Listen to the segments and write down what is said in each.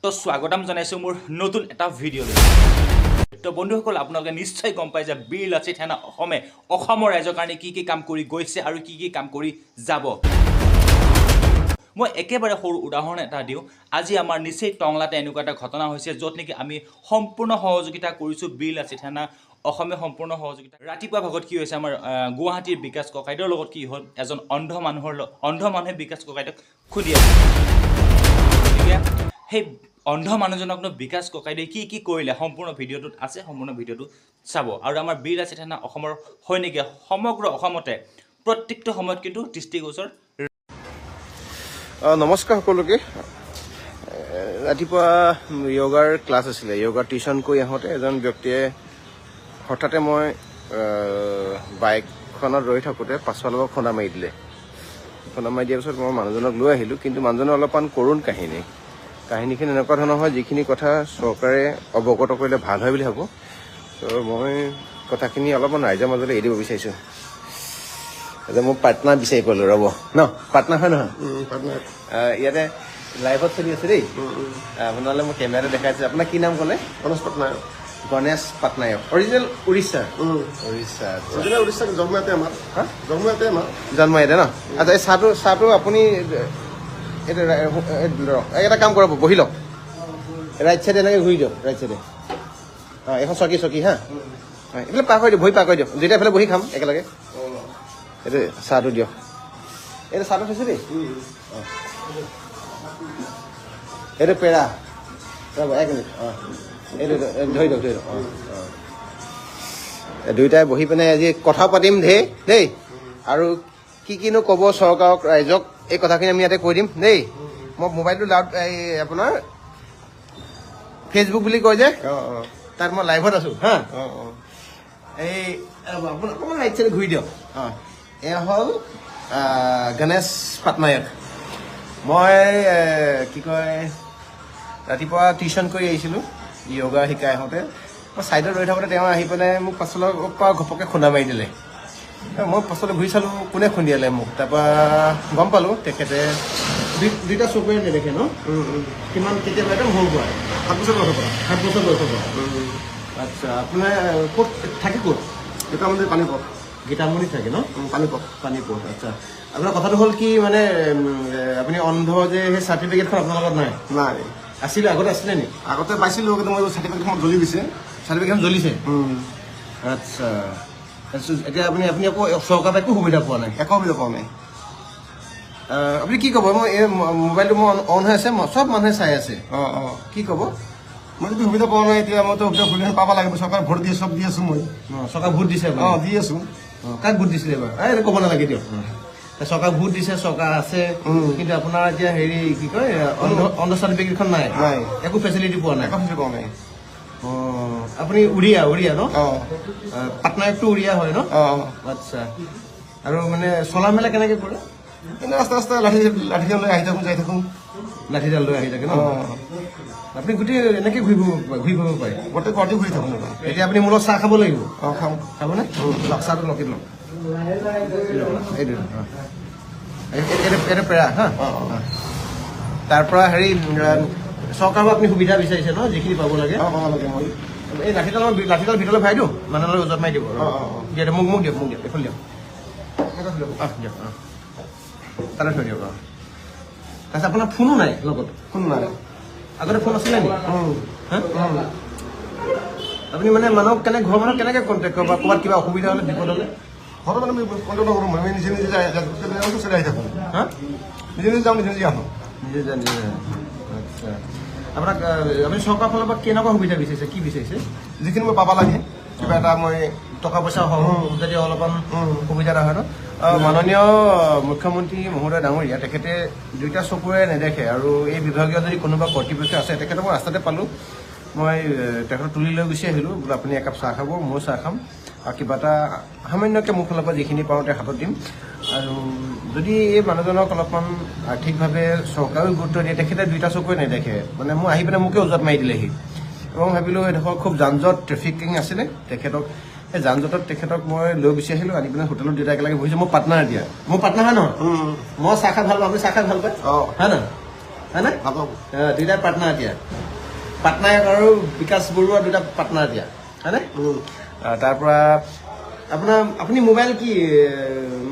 তো স্বাগতম জানাইছো মোৰ নতুন এটা ভিডিঅ'লৈ। তো বন্ধুসকল আপোনালোকে নিশ্চয় গম পাই যে বীৰ লাচিত সেনা অসমৰ ৰাইজৰ কাৰণে কি কাম কৰি গৈছে আৰু কি কাম কৰি যাব। মই একেবাৰে সৰু উদাহৰণ এটা দিওঁ। আজি আমাৰ নিচেই টংলাতে এনেকুৱা এটা ঘটনা হৈছে য'ত নেকি আমি সম্পূৰ্ণ সহযোগিতা কৰিছোঁ বীৰ লাচিত সেনা অসমে সম্পূৰ্ণ সহযোগিতা। ৰাতিপুৱা ভাগত কি হৈছে আমাৰ গুৱাহাটীৰ বিকাশ ককাইদেউৰ লগত কি হ'ল, এজন অন্ধ মানুহে বিকাশ ককাইদেউক খুন্দি আছে। গতিকে সেই অন্ধ মানুহজনকনো বিকাশ ককাইদেৱে কি কৰিলে সম্পূৰ্ণ ভিডিঅ'টোত আছে, সম্পূৰ্ণ ভিডিঅ'টো চাব। আৰু আমাৰ বীৰ লাচিত সেনা অসমৰ সৈনিকে সমগ্ৰ অসমতে প্ৰত্যেকটো সময়ত কিন্তু দৃষ্টিগোচৰ। নমস্কাৰ সকলোকে। ৰাতিপুৱা য়োগাৰ ক্লাছ আছিলে, য়োগাৰ টিউশ্যন কৰি আহোঁতে এজন ব্যক্তিয়ে হঠাতে মই বাইকখনত ৰৈ থাকোঁতে পাছফালৰ পৰা খুন্দা মাৰি দিলে। খুন্দা মাৰি দিয়াৰ পিছত মই মানুহজনক লৈ আহিলোঁ, কিন্তু মানুহজনৰ অলপমান কৰুণ কাহিনীখিনি এনেকুৱা ধৰণৰ হয় যিখিনি কথা চৰকাৰে অৱগত কৰিলে ভাল হয় বুলি ভাবোঁ। ত' মই কথাখিনি অলপমান ৰাইজৰ মাজলৈ এৰি দিব বিচাৰিছোঁ। এতিয়া মই পাৰ্টনাৰ বিচাৰি পালোঁ, ৰ'ব ন পাৰ্টনাৰ হয় নহয়? ইয়াতে লাইভত চলি আছে দেই। আপোনালৈ মই কেমেৰাটো দেখাইছোঁ। আপোনাৰ কি নাম ক'লে? গণেশ পাটনায়ক। অৰিজিনেল উৰিষ্যা? উৰিষ্যা জন্ম ইয়াতে আমাৰ। জন্ম ইয়াতে ন? আচ্ছা, এই চাহটো আপুনি এটা কাম কৰক, বহি লওক। ৰাইট চাইডে এনেকৈ ঘূৰি দিয়ক, ৰাইট চাইডে। এখন চকী হা, এইফালে পাৰ কৰি দিয়ক, ভৰি পাৰ কৰি দিয়ক। যেতিয়া এইফালে বহি খাম একেলগে। এইটো চাহটো দিয়ক। এইটো চাহটো থৈছোঁ দেই। এইটো পেৰা, ৰ'ব 1 মিনিট। এইটো ধৰি দিয়ক। দুয়োটাই বহি পিনে আজি কথা পাতিম দেই। আৰু কিনো ক'ব চৰকাৰক, ৰাইজক, এই কথাখিনি আমি ইয়াতে কৈ দিম দেই। মই মোবাইলটো এই আপোনাৰ ফেচবুক বুলি কয় যে, তাত মই লাইভত আছোঁ হা। এই আপোনাৰ অকণমান ৰাইট চাইডে ঘূৰি দিয়ক। এয়া হ'ল গণেশ পাটনায়ক। মই কি কয় ৰাতিপুৱা টিউশ্যন কৰি আহিছিলোঁ, য়োগা শিকাই আহোঁতে মই ছাইডত ৰৈ থাকোঁতে তেওঁ আহি পেলাই মোক পাছফালৰ পৰা ঘপককৈ খুন্দা মাৰি দিলে। মই পাছলৈ ঘূৰি চালোঁ কোনে খুন্দিয়ালে মোক। তাৰপৰা গম পালোঁ তেখেতে দুইটা চকুৰে নেদেখে ন? কিমান কেতিয়াবা একদম সৰু পৰা 7 বছৰ বয়সৰ পৰা। আচ্ছা, আপোনাৰ ক'ত থাকে? ক'ত? গীতামণি পানীপথ। গীতামণি থাকে ন? পানীপথ। আচ্ছা, আপোনাৰ কথাটো হ'ল কি মানে আপুনি অন্ধ যে সেই চাৰ্টিফিকেটখন আপোনাৰ লগত নাই? আছিলে, আগতে আছিলে নি? আগতে পাইছিলোঁ, কিন্তু মই চাৰ্টিফিকেটখন জ্বলি গৈছে। চাৰ্টিফিকেটখন জ্বলিছে? আচ্ছা, এতিয়া আপুনি আকৌ চৰকাৰৰ পৰা একো সুবিধা পোৱা নাই? একো সুবিধা পোৱা নাই। আপুনি কি ক'ব? মই এই মোবাইলটো মোৰ অন হৈ আছে, চব মানুহে চাই আছে। কি ক'ব? মই যদি সুবিধা পোৱা নাই, এতিয়া মইতো সুবিধা পাব লাগিব। চৰকাৰে ভোট দিয়ে চব দি আছোঁ মই। চৰকাৰ ভোট দিছে? দি আছোঁ। কাক ভোট দিছিলে এবাৰ? এইটো ক'ব নালাগে দিয়ক। চৰকাৰ ভোট দিছে, চৰকাৰ আছে, কিন্তু আপোনাৰ এতিয়া হেৰি কি কয় অন্ধ চাৰ্টিফিকেটখন নাই? একো ফেচিলিটি পোৱা নাই? আপুনি উৰিয়া ন? পাটনায়কটো উৰিয়া হয় ন? আচ্ছা, আৰু মানে চলা মেলা কেনেকৈ কৰে? ৰাস্তা লাঠিডাল লৈ আহি থাকোঁ, যাই থাকোঁ। লাঠিডাল লৈ আহি থাকে ন? আপুনি গোটেই এনেকৈ ঘূৰি ফুৰিব পাৰে? গোটেই ঘৰতে ঘূৰি থাকোঁ। এতিয়া আপুনি মোৰ লগত চাহ খাব লাগিব? খাবনে? চাহটো লওক এইটো পেৰা হা। তাৰ পৰা হেৰি চৰকাৰৰ পৰা আপুনি সুবিধা বিচাৰিছে ন, যিখিনি পাব লাগে? এই লাঠিডাল ভিতৰলৈ ভৰাই দিওঁ, মানুহলৈ ওজত মাৰি দিব। দিয়ক, মোক দিয়ক, এইখন দিয়ক। তাতে থৈ দিয়ক। তাৰপিছত আপোনাৰ ফোনো নাই লগত? ফোন নাই। আগতে ফোন আছিলে নেকি? আপুনি মানে ঘৰৰ মানুহক কেনেকৈ কণ্টেক্ট কৰিব? ক'ৰবাত কিবা অসুবিধা হ'লে, বিপদ হ'লে? ঘৰত মানে মই কণ্টেক্ট নকৰোঁ, মই নিজে আহি থাকোঁ। নিজে যাওঁ, নিজে আহোঁ। আচ্ছা, আপোনাক আপুনি চৰকাৰৰ ফালৰ পৰা কেনেকুৱা সুবিধা বিচাৰিছে? কি বিচাৰিছে? যিখিনি মই পাব লাগে, কিবা এটা মই টকা পইচা যদি অলপমান সুবিধা এটা হয় ন? মাননীয় মুখ্যমন্ত্ৰী মহোদয় ডাঙৰীয়া, তেখেতে দুইটা চকুৰে নেদেখে, আৰু এই বিভাগীয় যদি কোনোবা কৰ্তৃপক্ষ আছে, তেখেতক মই ৰাস্তাতে পালোঁ। মই তেখেতক তুলি লৈ গুচি আহিলোঁ, বোলো আপুনি একাপ চাহ খাব, ময়ো চাহ খাম, আৰু কিবা এটা সামান্যকৈ মোৰ ফালৰ পৰা যিখিনি পাওঁ তেওঁ হাতত দিম। আৰু যদি এই মানুহজনক অলপমান আৰ্থিকভাৱে চৰকাৰেও গুৰুত্ব দিয়ে, তেখেতে দুইটা চকুৰে নেদেখে, মানে মই আহি পেলাই মোকে ওজত মাৰি দিলেহি। এবং ভাবিলোঁ এডোখৰ খুব যান-জঁট ট্ৰেফিকিং আছিলে, সেই যান-জঁটত তেখেতক মই লৈ গুচি আহিলোঁ, আনি পিনে হোটেলত দুটা একেলগে বহিছোঁ। মোৰ পাৰ্টনাৰ এতিয়া, মোৰ পাৰ্টনাৰ হয় নহয়? মই চাহ খাই ভাল পাওঁ, আপুনি চাহ খাই ভাল পায় হয় নহয়? হয়নে ভাল পাব দুইটা পাৰ্টনাৰ এতিয়া পাটনায়ক আৰু বিকাশ বৰুৱা দুটা পাৰ্টনাৰ এতিয়া হয়নে তাৰ পৰা আপুনি মোবাইল কি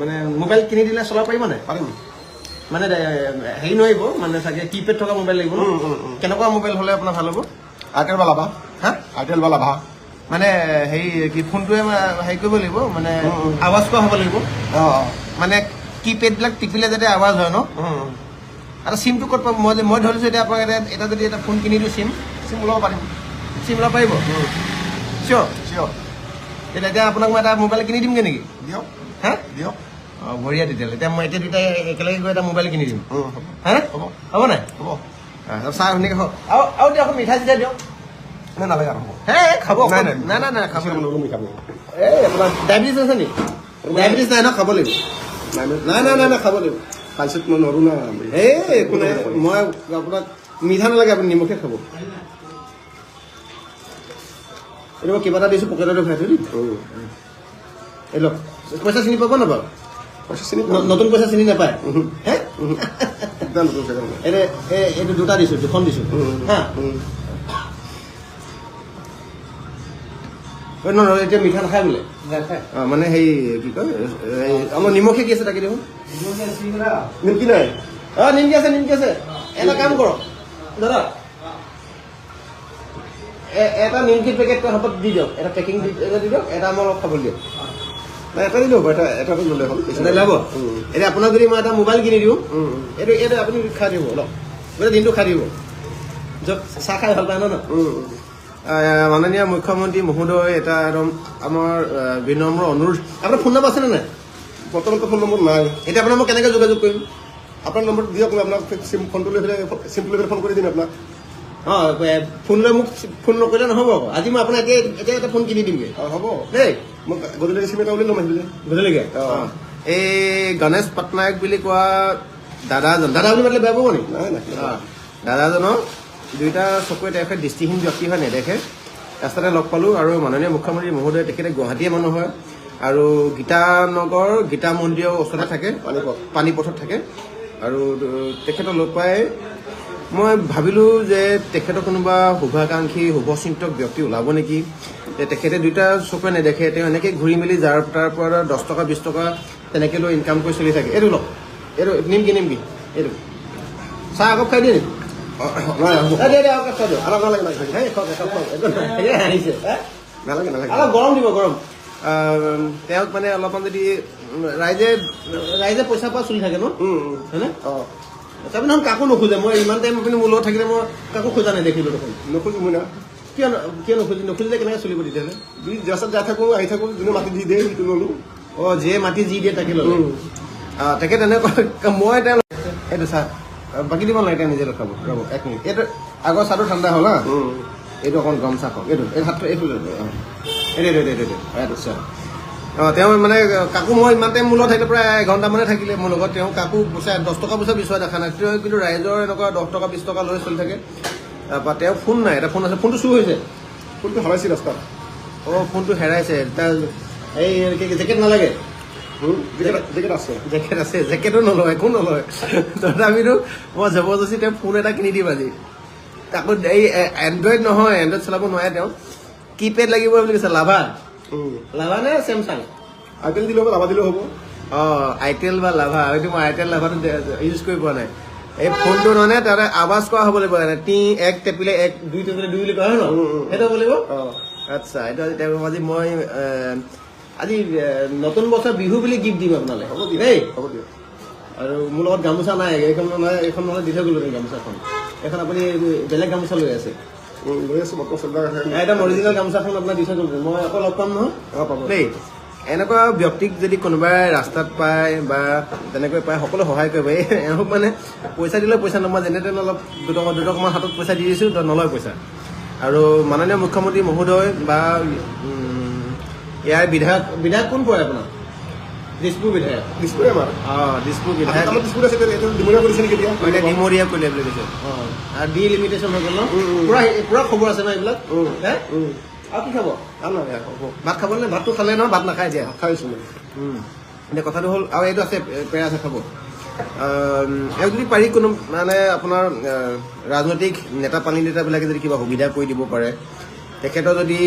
মানে মোবাইল কিনি দিলে চলাব পাৰিব নাই পাৰিম মানে হেৰি নোৱাৰিব মানে চাগে কিপেড থকা মোবাইল লাগিব ন কেনেকুৱা মোবাইল হ'লে আপোনাৰ ভাল হ'ব আইটেল বা লাভা হা আইটেল বা লাভা মানে হেৰি কি ফোনটোৱে হেৰি কৰিব লাগিব মানে আৱাজ কৰা হ'ব লাগিব অঁ মানে কিপেডবিলাক টিপিলে যাতে আৱাজ হয় ন আৰু চিমটো ক'ত পাব মই ধৰিছোঁ এতিয়া আপোনাক এটা যদি এটা ফোন কিনি দিওঁ চিম ওলাব পাৰিম চিম ল'ব পাৰিব চিয়'ৰ চিয়'ৰ এতিয়া আপোনাক মই এটা মোবাইল কিনি দিমগৈ নেকি দিয়ক হা দিয়ক অঁ বঢ়িয়া তেতিয়াহ'লে এতিয়া মই এতিয়া দুটাই একেলগে গৈ এটা মোবাইল কিনি দিম হা হ'ব হ'ব নাই হ'ব চাহ ধুনীয়াকৈ খাওক আৰু দিয়ক মিঠাই চিঠাই দিয়ক নে নালাগে আৰু হ'ব হে খাব নাই নাই খাব খাব এই আপোনাৰ ডায়েবেটিছ আছে নি ডায়েবেটিছ নাই ন খাব লাগিব নাই খাব লাগিব তাৰপিছত মই নৰো না এই একো নাই মই আপোনাক মিঠা নালাগে আপুনি নিমখে খাব এইটো মই কিবা এটা দিছোঁ পকেটতে ভৰাই থৈ দিম এই লওক পইচা চিনি পাব নাপাব পইচা চিনি নতুন পইচা চিনি নাপায় হে নতুন চাগে এইটো দুটা দিছোঁ দুখন দিছোঁ হা নহয় এতিয়া মিঠা নাখায় বোলে অঁ মানে হেৰি কি কয় আমাৰ নিমখে কি আছে তাকে দেখোন নিমকি নাই অঁ নিমকি আছে এটা কাম কৰক দাদা এটা নিমকি পেকেট হাতত দি দিয়ক এটা পেকিং দি দিয়ক এটা আমাৰ অলপ খাবলৈ দিয়ক এটা দিলেও হ'ব এটা ল'লে হ'ল এটা ল'ব এতিয়া আপোনাক যদি মই এটা মোবাইল কিনি দিওঁ এইটো আপুনি খাই দিব অলপ গোটেই দিনটো খাই দিব য'ত চাহ খাই ভাল পায় ন মাননীয় মুখ্যমন্ত্ৰী মহোদয় এটা একদম আমাৰ বিনম্ৰ অনুৰোধ আপোনাৰ ফোন নম্বৰ আছেনে নাই বৰ্তমানটো ফোন নম্বৰ নাই এতিয়া আপোনাক মই কেনেকৈ যোগাযোগ কৰিম আপোনাৰ নম্বৰটো দিয়ক মই আপোনাক ফোনটো লৈ পেলাই চিমটো লৈ পেলাই ফোন কৰি দিম আপোনাক অঁ ফোন লৈ মোক ফোন নকৰিলে নহ'ব আকৌ আজি মই আপোনাক এতিয়া এটা ফোন কিনি দিমগৈ অঁ হ'ব দেই মই গধূলি চিম এটা উলিয়াই ল'ম আহিলে বুজিলেগৈ অঁ এই গণেশ পাটনায়ক বুলি কোৱা দাদাজন দাদা বুলি মাতিলে বেয়া পাব নেকি নাই নাই দাদাজনক দুইটা চকুৱে তেখেতে দৃষ্টিহীন ব্যক্তি হয় নেদেখে ৰাস্তাতে লগ পালোঁ আৰু মাননীয় মুখ্যমন্ত্ৰী মহোদয় তেখেতে গুৱাহাটীয়ে মানুহ হয় আৰু গীতানগৰ গীতা মন্দিৰৰ ওচৰতে থাকে পানীপথত থাকে আৰু তেখেতক লগ পাই মই ভাবিলোঁ যে তেখেতৰ কোনোবা শুভাকাংক্ষী শুভচিন্তক ব্যক্তি ওলাব নেকি তেখেতে দুইটা চকুৱে নেদেখে তেওঁ এনেকৈ ঘূৰি মেলি যাৰ তাৰ পৰা 10 টকা 20 টকা তেনেকৈ লৈ ইনকাম কৰি চলি থাকে এইটো লওক এইটো নিমকি এইটো চাহ আকৌ খাই দিয়ে নেকি অলপ গৰম দিব গৰম তেওঁক মানে অলপমান যদি ৰাইজে পইচা পোৱা চলি থাকে ন হয়নে তাৰপিছত নহয় কাকো নোখোজে মই ইমান টাইম আপুনি মোৰ লগত থাকিলে মই কাকো খোজা নাই দেখিলোঁ দেখোন নোখোজো মই না কিয় নোখোজিলে কেনেকৈ চলিব তেতিয়াহ'লে দুই ৰাস্তাত যাই থাকোঁ আহি থাকোঁ যোনে মাটি দি দিয়ে সেইটো ল'লোঁ অঁ যিয়ে মাটি যি দিয়ে তাকে ল'লে তেখেত তেনেকুৱা মই তেওঁ এইটো চাহ বাকী দিব নালাগে তেওঁ নিজে ৰখাব ৰ'ব 1 মিনিট এইটো আগৰ চাহটো ঠাণ্ডা হ'ল হা এইটো অকণ গৰম চাহ খাওক এই হাতটো এইটো এইটো চাহ অঁ তেওঁ মানে কাকো মই ইমান টাইম মোৰ লগত থাকিলে প্ৰায় এঘণ্টামানে থাকিলে মোৰ লগত তেওঁ কাকো পইচা 10 টকা পইচা বিচৰা দেখা নাই তেওঁ কিন্তু ৰাইজৰ এনেকুৱা 10 টকা 20 টকা লৈ চলি থাকে তাৰপৰা তেওঁ ফোন নাই এটা ফোন আছে ফোনটো চুৰ হৈছে ফোনটো হেৰাইছে ৰাস্তাত অঁ ফোনটো হেৰাইছে তাৰ এই জেকেট নালাগে জেকেট আছে জেকেটো নলয় একো নলয় তথাপিতো মই জবৰদস্তি তেওঁ ফোন এটা কিনি দিম আজি তাকো এই এণ্ড্ৰইড নহয় এণ্ড্ৰইড চলাব নোৱাৰে তেওঁ কিপেড লাগিব বুলি কৈছে লাভা নে চেমচাং আইটেল দিলেও হ'ব লাভা দিলেও হ'ব অঁ আইটেল বা লাভা হয়তো মই আইটেল লাভাটো ইউজ কৰি পোৱা নাই এই ফোনটো মানে তাতে আৱাজ কৰা হ'ব লাগিব এক টেপিলে 1 2 টেপিলে 2 বুলি কয় হয় ন সেইটো হ'ব লাগিব আচ্ছা এইটো আজি মই আজি নতুন বছৰ বিহু বুলি গিফ্ট দিম আপোনালৈ হ'ব দিয়ক দেই হ'ব দিয়ক আৰু মোৰ লগত গামোচা নাই এইখন নহ'লে দি থৈ গ'লো গামোচাখন এখন আপুনি বেলেগ গামোচা লৈ আছে লৈ আছোঁ বৰ্তমান চলিব একদম অৰিজিনেল গামোচাখন আপোনাক দি থৈ গ'লো মই আকৌ লগ পাম নহয় পাব দেই এনেকুৱা ব্যক্তিক যদি কোনোবাই ৰাস্তাত পায় বা তেনেকৈ পায় সকলো সহায় কৰিব এওঁক মানে পইচা দিলে পইচা নমা যেনে তেনে অলপ দুটকামান হাতত পইচা দি দিছোঁ নলয় পইচা আৰু মাননীয় মুখ্যমন্ত্ৰী মহোদয় বা ইয়াৰ বিধায়ক কোন পৰে আপোনাৰ দিছপুৰ বিধায়ক দিছপুৰ আমাৰ অঁ দিছপুৰ বিধায়ক দিছপুৰ আছে এইটো ডিমৰীয়া কৰিছে নেকি এতিয়া এতিয়া ডিমৰীয়া কৰিলে বুলি কৈছে অঁ আৰু ডি লিমিটেশ্যন হৈ গ'ল ন পুৰা খবৰ আছে ন এইবিলাক হে আৰু কি খাব ভাত খাব নে ভাতটো খালে নহয় ভাত নাখায় এতিয়া খাইছোঁ এতিয়া কথাটো হ'ল আৰু এইটো আছে পেৰা আছে খাব এওঁ যদি পাৰি কোনো মানে আপোনাৰ ৰাজনৈতিক নেতা পানী নেতাবিলাকে যদি কিবা সুবিধা কৰি দিব পাৰে, তেখেতৰ যদি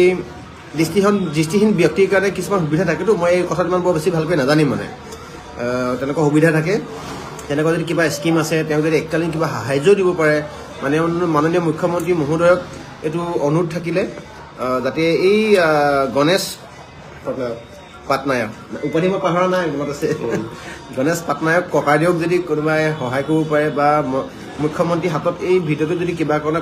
দৃষ্টিহীন ব্যক্তিৰ কাৰণে কিছুমান সুবিধা থাকেতো, মই এই কথাটো ইমান বৰ বেছি ভালকৈ নাজানিম মানে। তেনেকুৱা সুবিধা থাকে, তেনেকুৱা যদি কিবা স্কীম আছে, তেওঁ যদি এককালীন কিবা সাহাৰ্যও দিব পাৰে, মানে মাননীয় মুখ্যমন্ত্ৰী মহোদয়ক এইটো অনুৰোধ থাকিলে যাতে এই গণেশ পাটনায়ক, উপাধি মই পাহৰা নাই, মনত আছে, গণেশ পাটনায়ক ককাইদেউক যদি কোনোবাই সহায় কৰিব পাৰে বা মুখ্যমন্ত্ৰী হাতত এই ভিডিঅ'টো যদি কিবা কাৰণে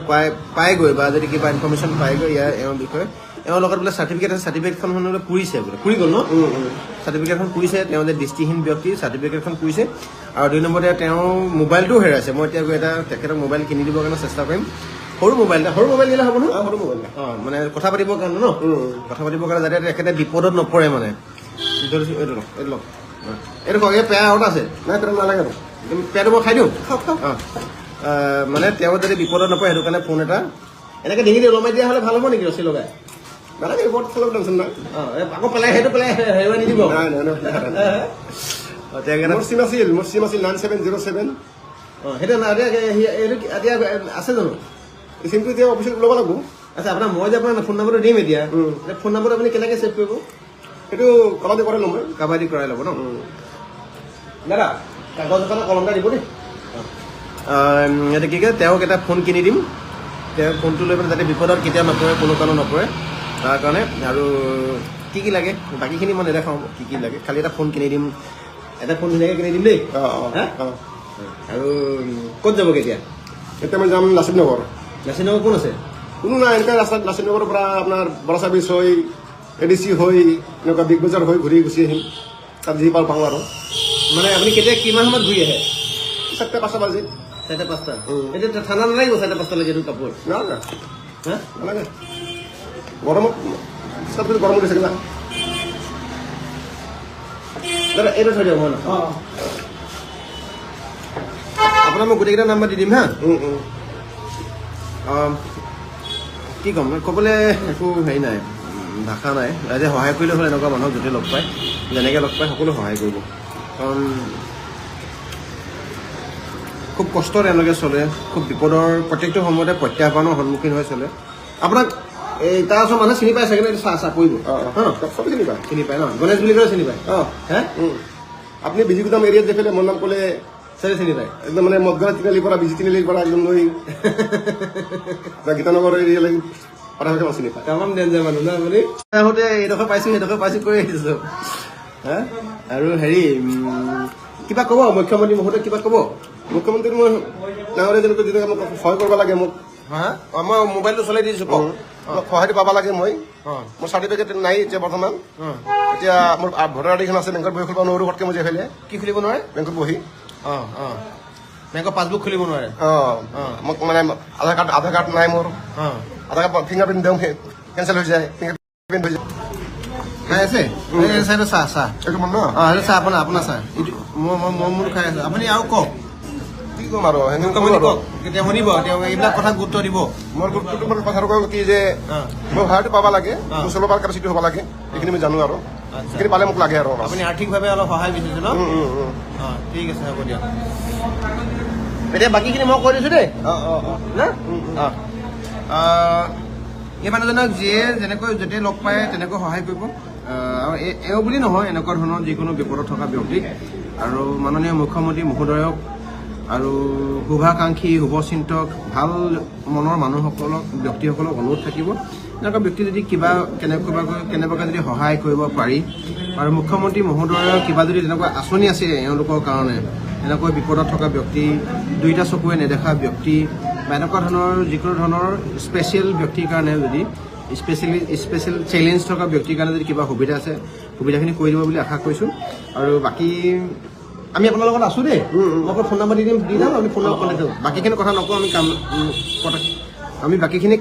পায়গৈ বা যদি কিবা ইনফৰ্মেশ্যন পায়গৈ এওঁৰ বিষয়ে, এওঁৰ লগত বোলে চাৰ্টিফিকেট আছে, চাৰ্টিফিকেটখন বোলে পুৰিছে, বোলে পুৰি গ'ল ন, চাৰ্টিফিকেটখন পুৰিছে, তেওঁ যে দৃষ্টিহীন ব্যক্তি চাৰ্টিফিকেটখন পুৰিছে। আৰু 2 নম্বৰতে তেওঁ মোবাইলটোও হেৰাইছে। মই এতিয়া গৈ এটা তেখেতক মোবাইল কিনি দিবৰ কাৰণে চেষ্টা কৰিম। সৰু মোবাইল দিলে হ'ব নহয়? সৰু মোবাইল মানে কথা পাতিবৰ কাৰণে ন, কথা পাতিবৰ কাৰণে যাতে তেখেতে বিপদত নপৰে মানে। এইটো লওক, এইটো কওক, এই পেয়া আৰু আছে নাই, পেৰা নালাগে আৰু পেয়াটো মই খাই দিওঁ। মানে তেওঁ যদি বিপদত নপৰে সেইটো কাৰণে ফোন এটা এনেকৈ ডিঙিত ওলমাই দিয়া হ'লে ভাল হ'ব নেকি ৰছী লগাই? নালাগে, বৰ খেলৰ টেনশ্যন নাই। আকৌ সেইটো পেলাই হেৰুৱাই নিদিব। নাই মোৰ চিম আছিল 9707। সেইটো এতিয়া আছে জানো? এই চিমটো এতিয়া অফিচত ল'ব লাগিব। আচ্ছা, আপোনাৰ মই যে আপোনাৰ ফোন নম্বৰটো দিম এতিয়া, ফোন নম্বৰটো আপুনি কেনেকৈ ছেভ কৰিব? সেইটো কাবাডী কৰে নহয়, কাবাডী কৰাই ল'ব ন? দাদা কাগজ এখন কলম এটা দিব দেই। এইটো কি কয়, তেওঁক এটা ফোন কিনি দিম, তেওঁ ফোনটো লৈ পেলাই যাতে বিপদত কেতিয়াও নপৰে, কোনো কাৰণত নপৰে তাৰ কাৰণে। আৰু কি লাগে বাকীখিনি মই নেদেখাওঁ, কি লাগে, খালি এটা ফোন কিনি দিম, এটা ফোন ধুনীয়াকৈ কিনি দিম দেই। আৰু ক'ত যাবগৈ এতিয়া? এতিয়া মই যাম লাচিত নগৰ। লাচিত নগৰ কোন আছে? কোনো নাই, এনেকৈ ৰাস্তাত লাচিত নগৰৰ পৰা আপোনাৰ বৰা চাৰ্ভিচ হৈ ADC হৈ এনেকুৱা বিগ বজাৰ হৈ ঘূৰি গুচি আহিম, তাত যি পাওঁ পাওঁ আৰু। মানে আপুনি কেতিয়া কিমান সময়ত ঘূৰি আহে? 4টা-5টা বাজি। 4টা-5টা? এতিয়া ঠাণ্ডা নালাগিব 4টা-5টালৈকে এইটো কাপোৰ? নালাগে, হা নালাগে, গৰমত চব গৰম উঠিছে না। দাদা এইটো থৈ দিয়ক মই ন। আপোনাৰ মই গোটেইকেইটা নাম্বাৰ দি দিম হা। কি ক'ম, ক'বলৈ একো হেৰি নাই, ভাষা নাই। ৰাইজে সহায় কৰিলে হ'ল, এনেকুৱা মানুহক য'তে লগ পায়, যেনেকৈ লগ পায় সকলো সহায় কৰিব। কাৰণ খুব কষ্টত এওঁলোকে চলে, খুব বিপদৰ প্ৰত্যেকটো সময়তে প্ৰত্যাহ্বানৰ সন্মুখীন হৈ চলে। আপোনাক এই তাৰ ওচৰৰ মানুহে চিনি পায় চাগে, চাহ কৰিব চবেই চিনি পায়। চিনি পায় ন? গণেশ বুলি ক'লে চিনি পায়? হে আপুনি বিজি গুদাম এৰিয়াত দেখিলে মোৰ নাম ক'লে চবে চিনি পায়? একদম মানে মদগাঁও তিনিআলিৰ পৰা বিজি তিনিআলিৰ পৰা একদম লৈ গীতানগৰ এৰিয়ালৈকে পৰালৈকে মই চিনি পায়। তামাম ডেঞ্জাৰ মানুহ ন আপুনি? আহোঁতে এইডোখৰ পাইছোঁ সেইডোখৰ পাইছোঁ কৰি আহিছোঁ। হা আৰু হেৰি কিবা ক'ব মুখ্যমন্ত্ৰী মহোদয়, কিবা ক'ব? মুখ্যমন্ত্ৰীক মই ডাঙৰে যেনেকৈ মোক সহায় কৰিব লাগে, মোক মই মোবাইলটো চলাই দিছোঁ, কওক। মোক সহায়টো পাব লাগে। মোৰ চাৰ্টিফিকেট নাই এতিয়া বৰ্তমান। এতিয়া মোৰ ভোটাৰ আইডিখন আছে, বেংকত বহি খুলিব নোৱাৰোঁ ফটকৈ মই যাই কি খুলিব নোৱাৰে? বেংকত বহি বেংকৰ পাছবুক খুলিব নোৱাৰে? মোক মানে আধাৰ কাৰ্ড নাই মোৰ। আধাৰ কাৰ্ড ফিংগাৰ প্ৰিণ্ট দিওঁ, কেঞ্চেল হৈ যায়, ফিংগাৰ প্ৰিণ্ট হৈ যায়। খাই আছে চাহ চাহ এইটো মোৰ ন সেইটো চাহ আপোনাৰ চাহ মোৰ খাই আছে। আপুনি আৰু কওক, কি ক'ম আৰু কওক, কেতিয়া শুনিব তেওঁ এইবিলাক কথা গুৰুত্ব দিব। মোৰ গুৰুত্বটো মোৰ কথাটো কওঁ কি যে মই সহায়টো পাব লাগে, মুছলমান কেপাচিটি হ'ব লাগে, এইখিনি মই জানো আৰু এইখিনি পালে মোক লাগে আৰু। আপুনি আৰ্থিকভাৱে অলপ সহায় বিচাৰিছে ন? ঠিক আছে, হ'ব দিয়ক। এতিয়া বাকীখিনি মই কৈ দিছোঁ দেই। এই মানুহজনক যিয়ে যেনেকৈ য'তে লগ পায় তেনেকৈ সহায় কৰিব। আৰু এওঁ বুলি নহয়, এনেকুৱা ধৰণৰ যিকোনো বিপদত থকা ব্যক্তিক। আৰু মাননীয় মুখ্যমন্ত্ৰী মহোদয়ক আৰু শুভাকাংক্ষী, শুভচিন্তক, ভাল মনৰ মানুহসকলক, ব্যক্তিসকলক অনুৰোধ থাকিব, এনেকুৱা ব্যক্তি যদি কিবা কেনেবাকৈ যদি সহায় কৰিব পাৰি, আৰু মুখ্যমন্ত্ৰী মহোদয়ৰ কিবা যদি তেনেকুৱা আঁচনি আছে এওঁলোকৰ কাৰণে, এনেকৈ বিপদত থকা ব্যক্তি, 2টা চকুৱে নেদেখা ব্যক্তি বা এনেকুৱা ধৰণৰ যিকোনো ধৰণৰ স্পেচিয়েল ব্যক্তিৰ কাৰণে যদি স্পেচিয়েল চেলেঞ্জ থকা ব্যক্তিৰ কাৰণে যদি কিবা সুবিধা আছে, সুবিধাখিনি কৰি দিব বুলি আশা কৰিছোঁ। আৰু বাকী আমি আপোনাৰ লগত আছোঁ দেই। মই আকৌ ফোন নম্বৰ দি যাম, আপুনি ফোন নম্বৰ কণ্টেক্ট কৰিব। বাকীখিনি কথা নকওঁ, আমি বাকীখিনি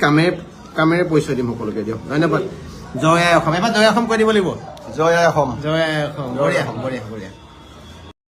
কামেৰে পৰিচয় দিম সকলোকে। দিয়ক, ধন্যবাদ। জয় আই অসম। এবাৰ জয় অসম কৈ দিব লাগিব। জয় আই অসম। জয় আই অসম। বঢ়িয়া বঢ়িয়া বঢ়িয়া।